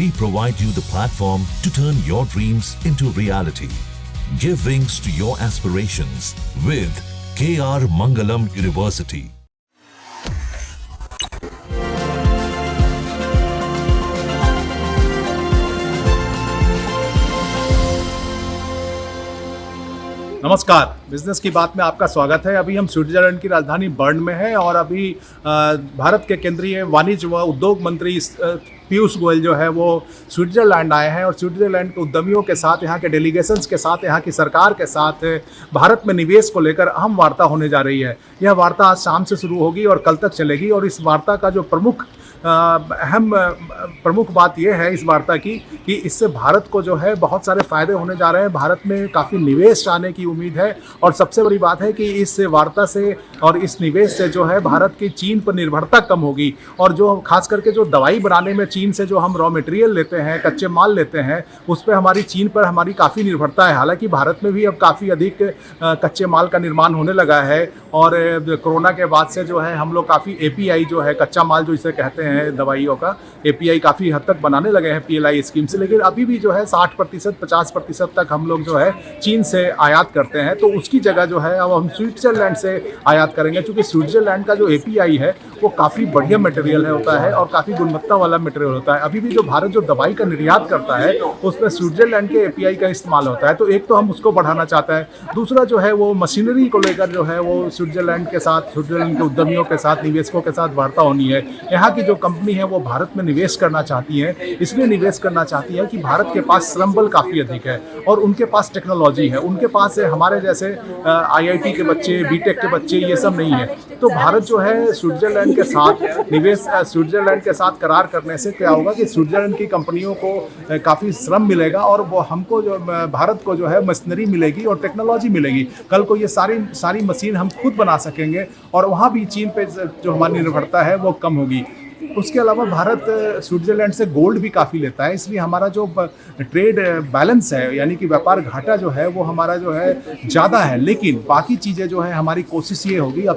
we provide you the platform to turn your dreams into reality. Give wings to your aspirations with KR Mangalam University. नमस्कार, business की बात में आपका स्वागत है। अभी हम स्विट्जरलैंड की राजधानी बर्न में हैं और अभी भारत के केंद्रीय वाणिज्य व उद्योग मंत्री पीयूष गोयल जो है वो स्विट्जरलैंड आए हैं और स्विट्जरलैंड के उद्यमियों के साथ, यहाँ के डेलीगेशंस के साथ, यहाँ की सरकार के साथ भारत में निवेश को लेकर अहम वार्ता होने जा रही है। यह वार्ता आज शाम से शुरू होगी और कल तक चलेगी और इस वार्ता का जो प्रमुख बात यह है इस वार्ता की कि इससे भारत को जो है बहुत सारे फ़ायदे होने जा रहे हैं। भारत में काफ़ी निवेश आने की उम्मीद है और सबसे बड़ी बात है कि इस वार्ता से और इस निवेश से जो है भारत की चीन पर निर्भरता कम होगी और जो खास करके जो दवाई बनाने में चीन से जो हम रॉ मटेरियल लेते हैं, कच्चे माल लेते हैं, उस पर हमारी चीन पर हमारी काफ़ी निर्भरता है। हालांकि भारत में भी अब काफ़ी अधिक कच्चे माल का निर्माण होने लगा है और कोरोना के बाद से जो है हम लोग काफ़ी API जो है कच्चा माल जो इसे कहते हैं दवाइयों का API काफ़ी हद तक बनाने लगे हैं PLI स्कीम से, लेकिन अभी भी जो है 60% 50% तक हम लोग जो है चीन से आयात करते हैं। तो उसकी जगह जो है अब हम स्विट्जरलैंड से आयात करेंगे, क्योंकि स्विट्जरलैंड का जो API है वो काफ़ी बढ़िया मटेरियल होता है और काफ़ी गुणवत्ता वाला मटेरियल होता है। अभी भी जो भारत जो दवाई का निर्यात करता है उसमें स्विट्जरलैंड के API का इस्तेमाल होता है। तो एक तो हम उसको बढ़ाना चाहते हैं, दूसरा जो है वो मशीनरी को लेकर जो है वो स्विट्जरलैंड के साथ, स्विट्जरलैंड के उद्यमियों के साथ, निवेशकों के साथ वार्ता होनी है। यहाँ की जो कंपनी है वो भारत में निवेश करना चाहती है, इसलिए निवेश करना चाहती है कि भारत के पास श्रम बल काफ़ी अधिक है और उनके पास टेक्नोलॉजी है, उनके पास हमारे जैसे IIT के बच्चे, BTech के बच्चे ये सब नहीं है। तो भारत जो है स्विट्जरलैंड के साथ स्विट्जरलैंड के साथ करार करने से क्या होगा कि स्विट्जरलैंड की कंपनियों को काफ़ी श्रम मिलेगा और वो हमको जो भारत को जो है मशीनरी मिलेगी और टेक्नोलॉजी मिलेगी। कल को ये सारी मशीन हम खुद बना सकेंगे और वहाँ भी चीन पे जो हमारी निर्भरता है वो कम होगी। उसके अलावा भारत स्विट्जरलैंड से गोल्ड भी काफ़ी लेता है, इसलिए हमारा जो ट्रेड बैलेंस है यानी कि व्यापार घाटा जो है वो हमारा जो है ज़्यादा है। लेकिन बाकी चीज़ें जो है हमारी कोशिश ये होगी अब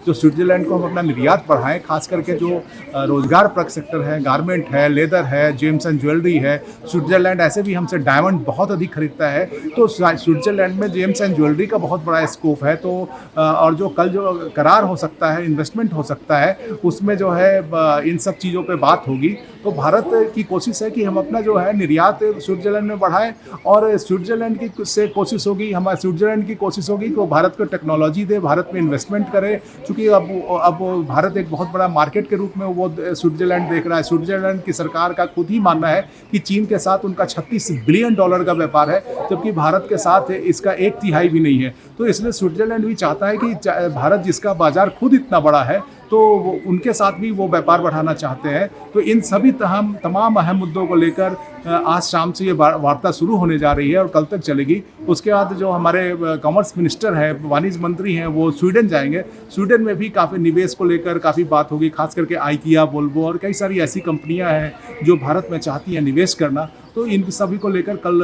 जो स्विट्जरलैंड को हम अपना निर्यात बढ़ाएं, खास करके जो रोजगार परक सेक्टर है, गारमेंट है, लेदर है, जेम्स एंड ज्वेलरी है। स्विट्जरलैंड ऐसे भी हमसे डायमंड बहुत अधिक खरीदता है, तो स्विट्जरलैंड में जेम्स एंड ज्वेलरी का बहुत बड़ा स्कोप है। तो और जो कल जो करार हो सकता है, इन्वेस्टमेंट हो सकता है, उसमें जो है इन सब चीज़ों पे बात होगी। तो भारत की कोशिश है कि हम अपना जो है निर्यात स्विट्जरलैंड में बढ़ाएं और स्विट्जरलैंड की कोशिश होगी, हमारे स्विट्जरलैंड की कोशिश होगी कि वो भारत को टेक्नोलॉजी दे, भारत में इन्वेस्टमेंट करे, क्योंकि अब भारत एक बहुत बड़ा मार्केट के रूप में वो स्विट्जरलैंड देख रहा है। स्विट्जरलैंड की सरकार का खुद ही मानना है कि चीन के साथ उनका $36 बिलियन का व्यापार है, जबकि भारत के साथ इसका 1/3 भी नहीं है। तो इसलिए स्विट्जरलैंड भी चाहता है कि भारत जिसका बाजार खुद इतना बड़ा है तो उनके साथ भी वो व्यापार बढ़ाना चाहते हैं। तो इन सभी तमाम अहम मुद्दों को लेकर आज शाम से ये वार्ता शुरू होने जा रही है और कल तक चलेगी। उसके बाद जो हमारे कॉमर्स मिनिस्टर हैं, वाणिज्य मंत्री हैं, वो स्वीडन जाएंगे। स्वीडन में भी काफ़ी निवेश को लेकर काफ़ी बात होगी, खास करके IKEA, वोल्वो और कई सारी ऐसी कंपनियां हैं जो भारत में चाहती हैं निवेश करना। तो इन सभी को लेकर कल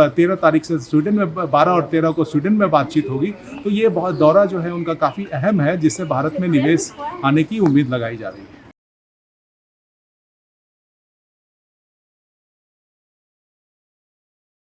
13 तारीख से स्वीडन में, 12 और 13 को स्वीडन में बातचीत होगी। तो ये बहुत दौरा जो है उनका काफ़ी अहम है, जिससे भारत में निवेश आने की उम्मीद लगाई जा रही है।